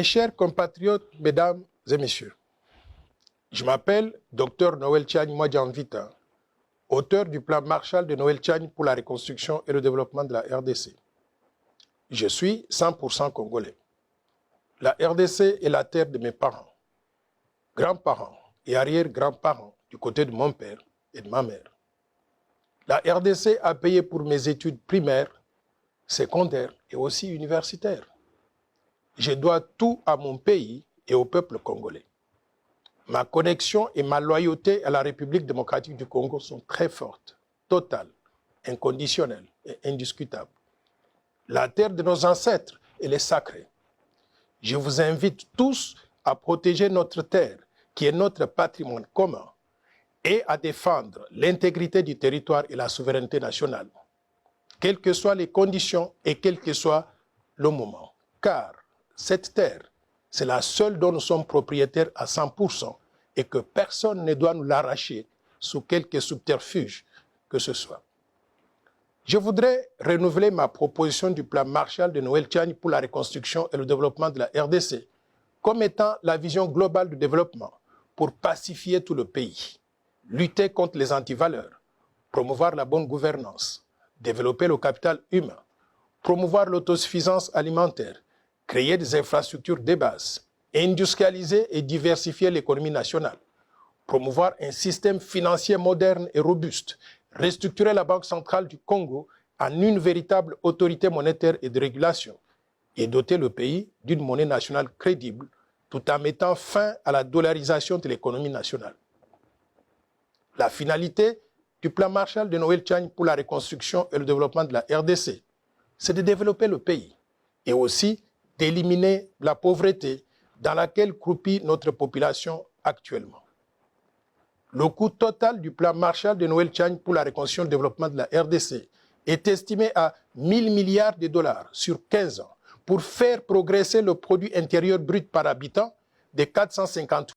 Mes chers compatriotes, mesdames et messieurs, je m'appelle Dr Noël Tchiagne Mwadjanvita, auteur du plan Marshall de Noël Tchiagne pour la reconstruction et le développement de la RDC. Je suis 100% congolais. La RDC est la terre de mes parents, grands-parents et arrière-grands-parents du côté de mon père et de ma mère. La RDC a payé pour mes études primaires, secondaires et aussi universitaires. Je dois tout à mon pays et au peuple congolais. Ma connexion et ma loyauté à la République démocratique du Congo sont très fortes, totales, inconditionnelles et indiscutables. La terre de nos ancêtres, elle est sacrée. Je vous invite tous à protéger notre terre, qui est notre patrimoine commun, et à défendre l'intégrité du territoire et la souveraineté nationale, quelles que soient les conditions et quel que soit le moment. Car cette terre, c'est la seule dont nous sommes propriétaires à 100% et que personne ne doit nous l'arracher sous quelque subterfuge que ce soit. Je voudrais renouveler ma proposition du plan Marshall de Noël Tchiagne pour la reconstruction et le développement de la RDC comme étant la vision globale du développement pour pacifier tout le pays, lutter contre les antivaleurs, promouvoir la bonne gouvernance, développer le capital humain, promouvoir l'autosuffisance alimentaire, créer des infrastructures de base, industrialiser et diversifier l'économie nationale, promouvoir un système financier moderne et robuste, restructurer la Banque centrale du Congo en une véritable autorité monétaire et de régulation et doter le pays d'une monnaie nationale crédible tout en mettant fin à la dollarisation de l'économie nationale. La finalité du plan Marshall de Noël Tchiagne pour la reconstruction et le développement de la RDC, c'est de développer le pays et aussi d'éliminer la pauvreté dans laquelle croupit notre population actuellement. Le coût total du plan Marshall de Noël Tchiagne pour la reconstruction et le développement de la RDC est estimé à 1 000 milliards de dollars sur 15 ans pour faire progresser le produit intérieur brut par habitant de 450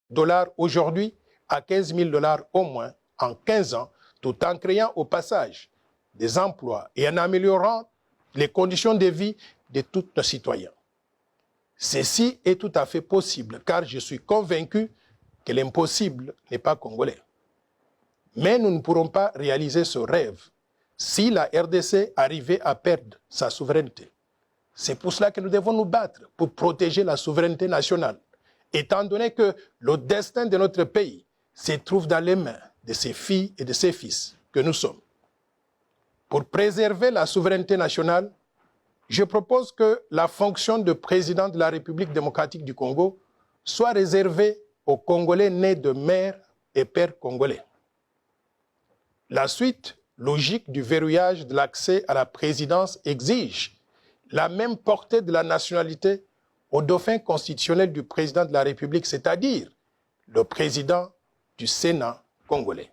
dollars aujourd'hui à 15 000 dollars au moins en 15 ans, tout en créant au passage des emplois et en améliorant les conditions de vie de tous nos citoyens. Ceci est tout à fait possible car je suis convaincu que l'impossible n'est pas congolais. Mais nous ne pourrons pas réaliser ce rêve si la RDC arrivait à perdre sa souveraineté. C'est pour cela que nous devons nous battre pour protéger la souveraineté nationale, étant donné que le destin de notre pays se trouve dans les mains de ses filles et de ses fils que nous sommes. Pour préserver la souveraineté nationale, je propose que la fonction de président de la République démocratique du Congo soit réservée aux Congolais nés de mère et père congolais. La suite logique du verrouillage de l'accès à la présidence exige la même portée de la nationalité au dauphin constitutionnel du président de la République, c'est-à-dire le président du Sénat congolais.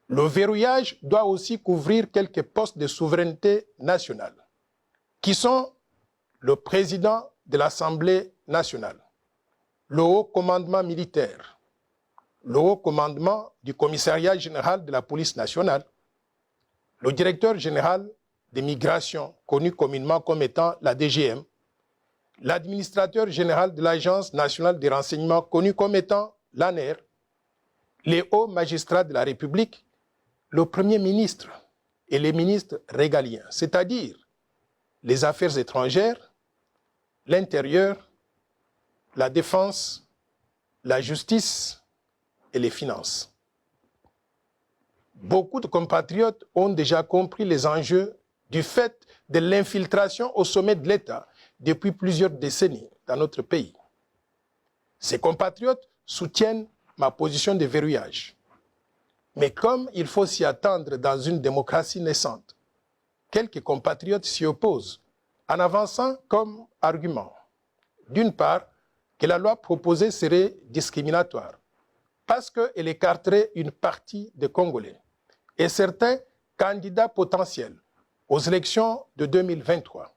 Le verrouillage doit aussi couvrir quelques postes de souveraineté nationale, qui sont le président de l'Assemblée nationale, le haut commandement militaire, le haut commandement du commissariat général de la police nationale, le directeur général des migrations, connu communément comme étant la DGM, l'administrateur général de l'Agence nationale des renseignements, connu comme étant l'ANER, les hauts magistrats de la République, le Premier ministre et les ministres régaliens, c'est-à-dire les affaires étrangères, l'intérieur, la défense, la justice et les finances. Beaucoup de compatriotes ont déjà compris les enjeux du fait de l'infiltration au sommet de l'État depuis plusieurs décennies dans notre pays. Ces compatriotes soutiennent ma position de verrouillage. Mais comme il faut s'y attendre dans une démocratie naissante, quelques compatriotes s'y opposent en avançant comme argument, d'une part, que la loi proposée serait discriminatoire parce qu'elle écarterait une partie des Congolais et certains candidats potentiels aux élections de 2023.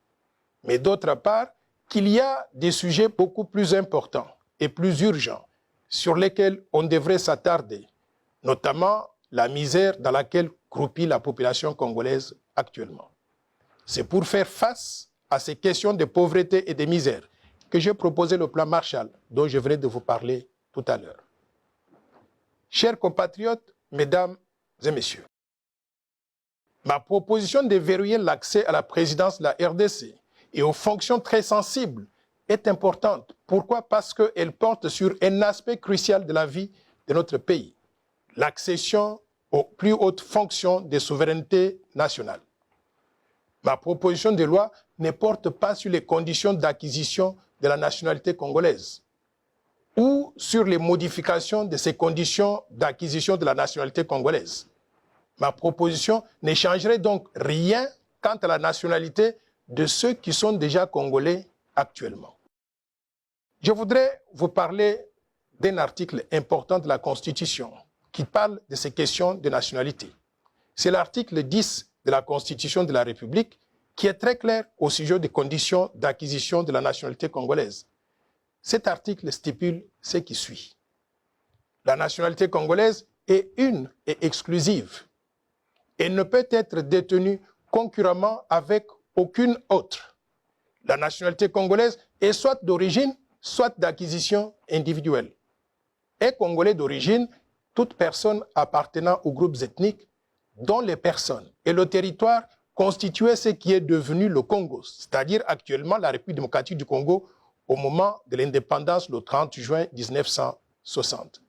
Mais d'autre part, qu'il y a des sujets beaucoup plus importants et plus urgents sur lesquels on devrait s'attarder, notamment la misère dans laquelle croupit la population congolaise actuellement. C'est pour faire face à ces questions de pauvreté et de misère que j'ai proposé le plan Marshall, dont je venais de vous parler tout à l'heure. Chers compatriotes, mesdames et messieurs, ma proposition de verrouiller l'accès à la présidence de la RDC et aux fonctions très sensibles est importante. Pourquoi? Parce qu'elle porte sur un aspect crucial de la vie de notre pays, l'accession aux plus hautes fonctions de souveraineté nationale. Ma proposition de loi ne porte pas sur les conditions d'acquisition de la nationalité congolaise ou sur les modifications de ces conditions d'acquisition de la nationalité congolaise. Ma proposition ne changerait donc rien quant à la nationalité de ceux qui sont déjà congolais actuellement. Je voudrais vous parler d'un article important de la Constitution qui parle de ces questions de nationalité. C'est l'article 10 de la Constitution de la République qui est très clair au sujet des conditions d'acquisition de la nationalité congolaise. Cet article stipule ce qui suit. La nationalité congolaise est une et exclusive. Elle ne peut être détenue concurremment avec aucune autre. La nationalité congolaise est soit d'origine, soit d'acquisition individuelle. Est congolais d'origine toute personne appartenant aux groupes ethniques dont les personnes et le territoire constituaient ce qui est devenu le Congo, c'est-à-dire actuellement la République démocratique du Congo au moment de l'indépendance le 30 juin 1960.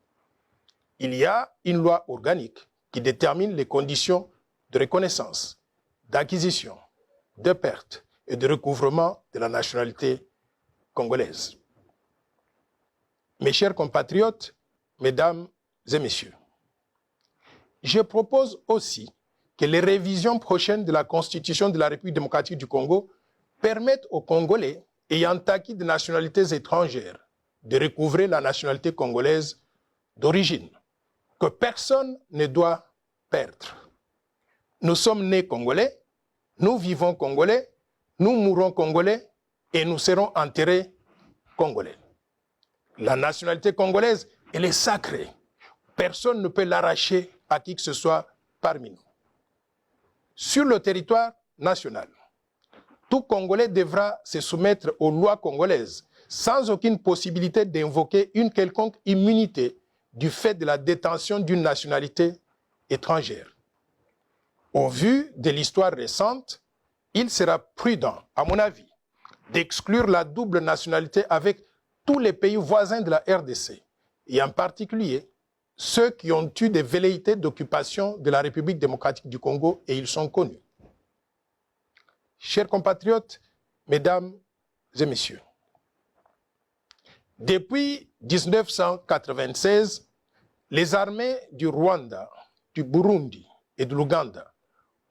Il y a une loi organique qui détermine les conditions de reconnaissance, d'acquisition, de perte et de recouvrement de la nationalité congolaise. Mes chers compatriotes, mesdames et messieurs, je propose aussi que les révisions prochaines de la Constitution de la République démocratique du Congo permettent aux Congolais ayant acquis des nationalités étrangères de recouvrer la nationalité congolaise d'origine, que personne ne doit perdre. Nous sommes nés Congolais, nous vivons Congolais, nous mourrons Congolais et nous serons enterrés Congolais. La nationalité congolaise, elle est sacrée. Personne ne peut l'arracher à qui que ce soit parmi nous. Sur le territoire national, tout Congolais devra se soumettre aux lois congolaises sans aucune possibilité d'invoquer une quelconque immunité du fait de la détention d'une nationalité étrangère. Au vu de l'histoire récente, il sera prudent, à mon avis, d'exclure la double nationalité avec tous les pays voisins de la RDC, et en particulier ceux qui ont eu des velléités d'occupation de la République démocratique du Congo, et ils sont connus. Chers compatriotes, mesdames et messieurs, depuis 1996, les armées du Rwanda, du Burundi et de l'Ouganda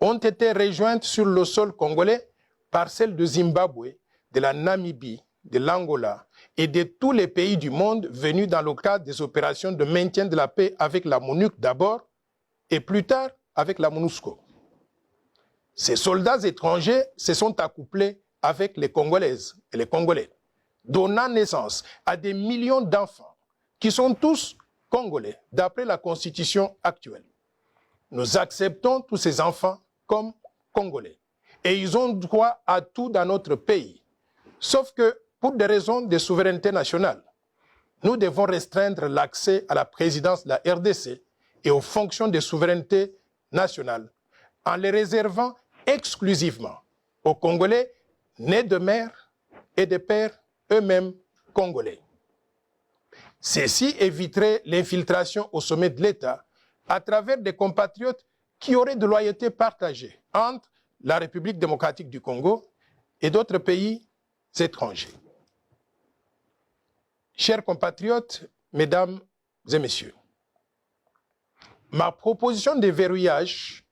ont été rejointes sur le sol congolais par celles de Zimbabwe, de la Namibie, de l'Angola et de tous les pays du monde venus dans le cadre des opérations de maintien de la paix avec la MONUC d'abord et plus tard avec la MONUSCO. Ces soldats étrangers se sont accouplés avec les Congolaises et les Congolais, donnant naissance à des millions d'enfants qui sont tous Congolais d'après la Constitution actuelle. Nous acceptons tous ces enfants comme Congolais et ils ont droit à tout dans notre pays. Sauf que, pour des raisons de souveraineté nationale, nous devons restreindre l'accès à la présidence de la RDC et aux fonctions de souveraineté nationale en les réservant exclusivement aux Congolais nés de mères et de pères eux-mêmes congolais. Ceci éviterait l'infiltration au sommet de l'État à travers des compatriotes qui auraient de loyauté partagée entre la République démocratique du Congo et d'autres pays étrangers. Chers compatriotes, mesdames et messieurs, ma proposition de verrouillage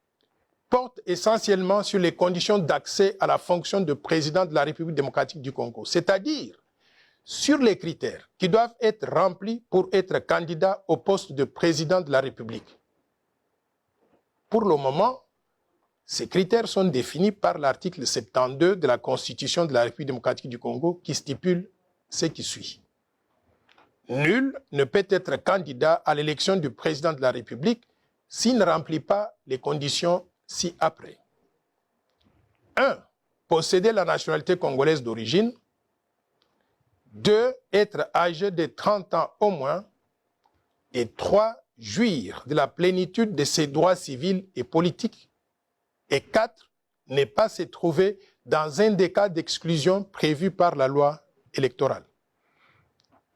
porte essentiellement sur les conditions d'accès à la fonction de président de la République démocratique du Congo, c'est-à-dire sur les critères qui doivent être remplis pour être candidat au poste de président de la République. Pour le moment, ces critères sont définis par l'article 72 de la Constitution de la République démocratique du Congo qui stipule ce qui suit. Nul ne peut être candidat à l'élection du président de la République s'il ne remplit pas les conditions ci-après. 1. posséder la nationalité congolaise d'origine. 2. Être âgé de 30 ans au moins. Et 3. Jouir de la plénitude de ses droits civils et politiques. Et 4. Ne pas se trouver dans un des cas d'exclusion prévus par la loi électorale.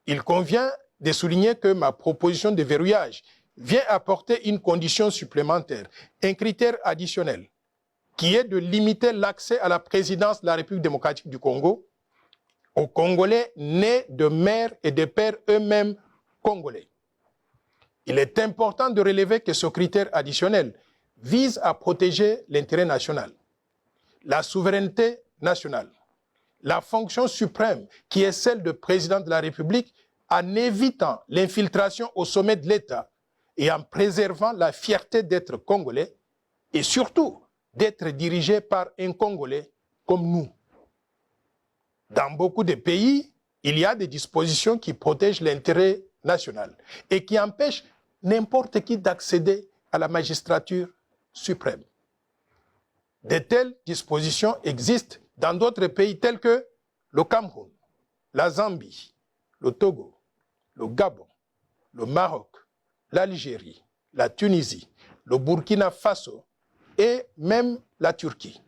Il convient de souligner que ma proposition de verrouillage vient apporter une condition supplémentaire, un critère additionnel, qui est de limiter l'accès à la présidence de la République démocratique du Congo aux Congolais nés de mères et de pères eux-mêmes congolais. Il est important de relever que ce critère additionnel vise à protéger l'intérêt national, la souveraineté nationale, la fonction suprême qui est celle de président de la République en évitant l'infiltration au sommet de l'État et en préservant la fierté d'être congolais et surtout d'être dirigé par un Congolais comme nous. Dans beaucoup de pays, il y a des dispositions qui protègent l'intérêt national et qui empêchent n'importe qui d'accéder à la magistrature suprême. De telles dispositions existent dans d'autres pays tels que le Cameroun, la Zambie, le Togo, le Gabon, le Maroc, l'Algérie, la Tunisie, le Burkina Faso et même la Turquie.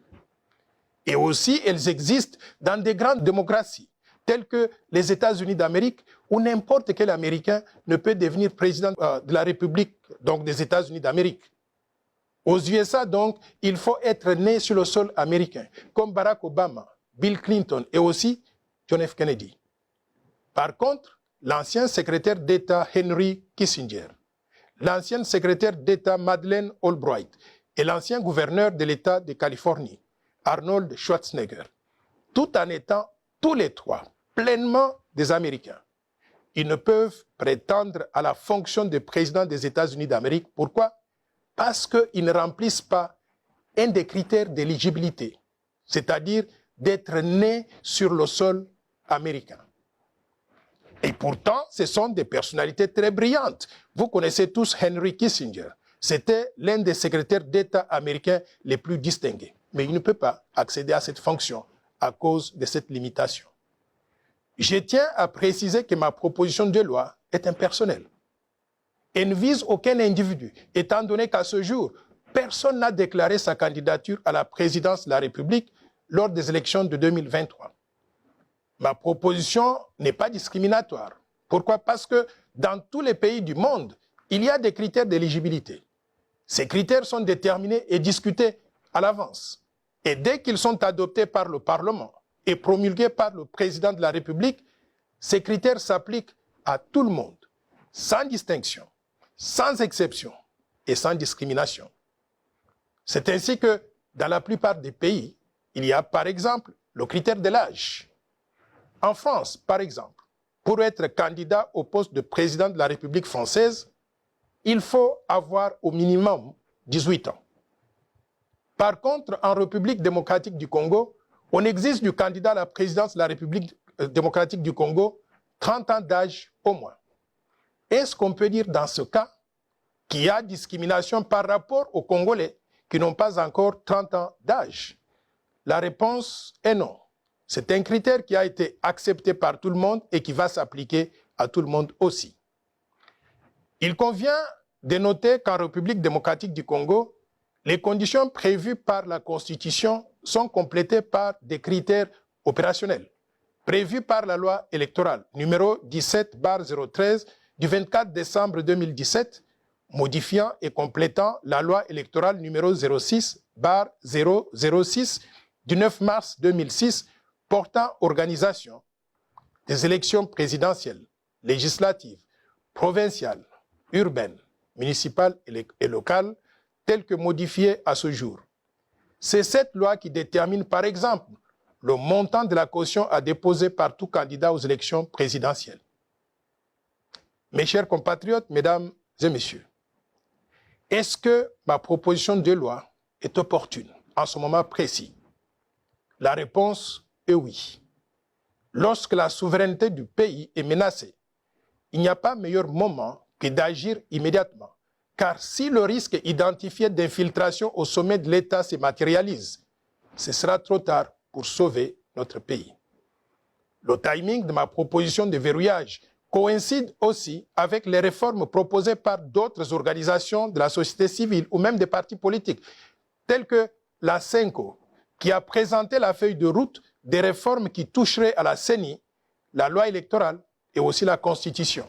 Et aussi, elles existent dans des grandes démocraties telles que les États-Unis d'Amérique, où n'importe quel Américain ne peut devenir président de la République, donc des États-Unis d'Amérique. Aux USA, donc, il faut être né sur le sol américain, comme Barack Obama, Bill Clinton et aussi John F. Kennedy. Par contre, l'ancien secrétaire d'État Henry Kissinger, l'ancienne secrétaire d'État Madeleine Albright et l'ancien gouverneur de l'État de Californie, Arnold Schwarzenegger, tout en étant tous les trois pleinement des Américains, ils ne peuvent prétendre à la fonction de président des États-Unis d'Amérique. Pourquoi? Parce qu'ils ne remplissent pas un des critères d'éligibilité, c'est-à-dire d'être nés sur le sol américain. Et pourtant, ce sont des personnalités très brillantes. Vous connaissez tous Henry Kissinger. C'était l'un des secrétaires d'État américains les plus distingués. Mais il ne peut pas accéder à cette fonction à cause de cette limitation. Je tiens à préciser que ma proposition de loi est impersonnelle. Elle ne vise aucun individu, étant donné qu'à ce jour, personne n'a déclaré sa candidature à la présidence de la République lors des élections de 2023. Ma proposition n'est pas discriminatoire. Pourquoi? Parce que dans tous les pays du monde, il y a des critères d'éligibilité. Ces critères sont déterminés et discutés à l'avance. Et dès qu'ils sont adoptés par le Parlement et promulgués par le président de la République, ces critères s'appliquent à tout le monde, sans distinction, sans exception et sans discrimination. C'est ainsi que, dans la plupart des pays, il y a par exemple le critère de l'âge. En France, par exemple, pour être candidat au poste de président de la République française, il faut avoir au minimum 18 ans. Par contre, en République démocratique du Congo, on exige du candidat à la présidence de la République démocratique du Congo 30 ans d'âge au moins. Est-ce qu'on peut dire dans ce cas qu'il y a discrimination par rapport aux Congolais qui n'ont pas encore 30 ans d'âge? La réponse est non. C'est un critère qui a été accepté par tout le monde et qui va s'appliquer à tout le monde aussi. Il convient de noter qu'en République démocratique du Congo, les conditions prévues par la Constitution sont complétées par des critères opérationnels prévus par la loi électorale numéro 17/013 du 24 décembre 2017, modifiant et complétant la loi électorale numéro 06/006 du 9 mars 2006 portant organisation des élections présidentielles, législatives, provinciales, urbaines, municipales et locales, telles que modifiées à ce jour. C'est cette loi qui détermine, par exemple, le montant de la caution à déposer par tout candidat aux élections présidentielles. Mes chers compatriotes, mesdames et messieurs, est-ce que ma proposition de loi est opportune en ce moment précis? La réponse est oui. Lorsque la souveraineté du pays est menacée, il n'y a pas meilleur moment que d'agir immédiatement. Car si le risque identifié d'infiltration au sommet de l'État se matérialise, ce sera trop tard pour sauver notre pays. Le timing de ma proposition de verrouillage coïncide aussi avec les réformes proposées par d'autres organisations de la société civile ou même des partis politiques, tels que la CENCO, qui a présenté la feuille de route des réformes qui toucheraient à la CENI, la loi électorale et aussi la Constitution.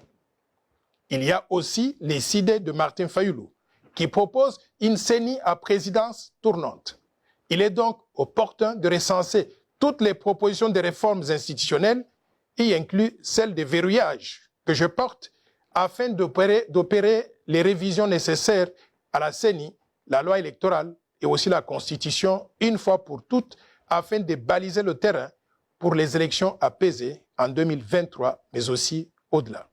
Il y a aussi les idées de Martin Fayoulou, qui propose une CENI à présidence tournante. Il est donc opportun de recenser toutes les propositions de réformes institutionnelles, y inclut celle de verrouillage que je porte, afin d'opérer les révisions nécessaires à la CENI, la loi électorale et aussi la Constitution, une fois pour toutes, afin de baliser le terrain pour les élections apaisées en 2023, mais aussi au-delà.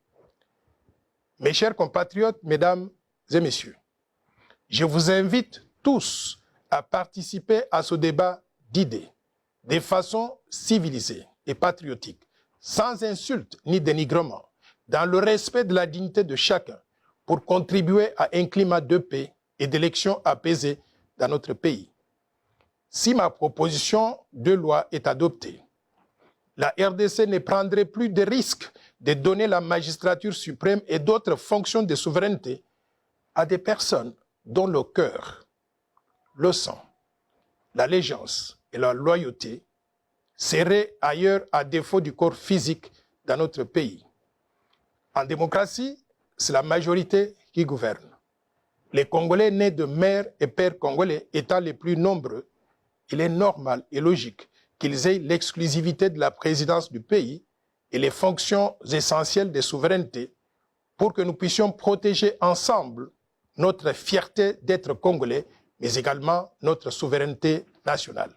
Mes chers compatriotes, mesdames et messieurs, je vous invite tous à participer à ce débat d'idées, de façon civilisée et patriotique, sans insulte ni dénigrement, dans le respect de la dignité de chacun, pour contribuer à un climat de paix et d'élections apaisées dans notre pays. Si ma proposition de loi est adoptée, la RDC ne prendrait plus de risque de donner la magistrature suprême et d'autres fonctions de souveraineté à des personnes dont le cœur, le sang, l'allégeance et la loyauté seraient ailleurs à défaut du corps physique dans notre pays. En démocratie, c'est la majorité qui gouverne. Les Congolais nés de mères et pères congolais étant les plus nombreux, il est normal et logique qu'ils aient l'exclusivité de la présidence du pays et les fonctions essentielles de souveraineté pour que nous puissions protéger ensemble notre fierté d'être Congolais, mais également notre souveraineté nationale.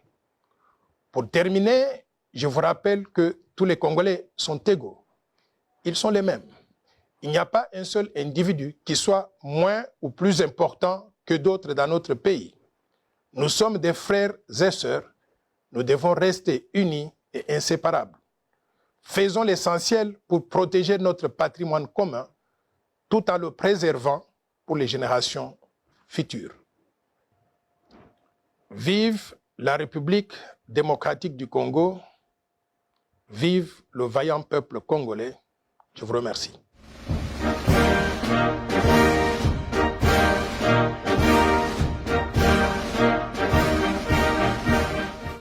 Pour terminer, je vous rappelle que tous les Congolais sont égaux. Ils sont les mêmes. Il n'y a pas un seul individu qui soit moins ou plus important que d'autres dans notre pays. Nous sommes des frères et sœurs. Nous devons rester unis et inséparables. Faisons l'essentiel pour protéger notre patrimoine commun tout en le préservant pour les générations futures. Vive la République démocratique du Congo, vive le vaillant peuple congolais. Je vous remercie.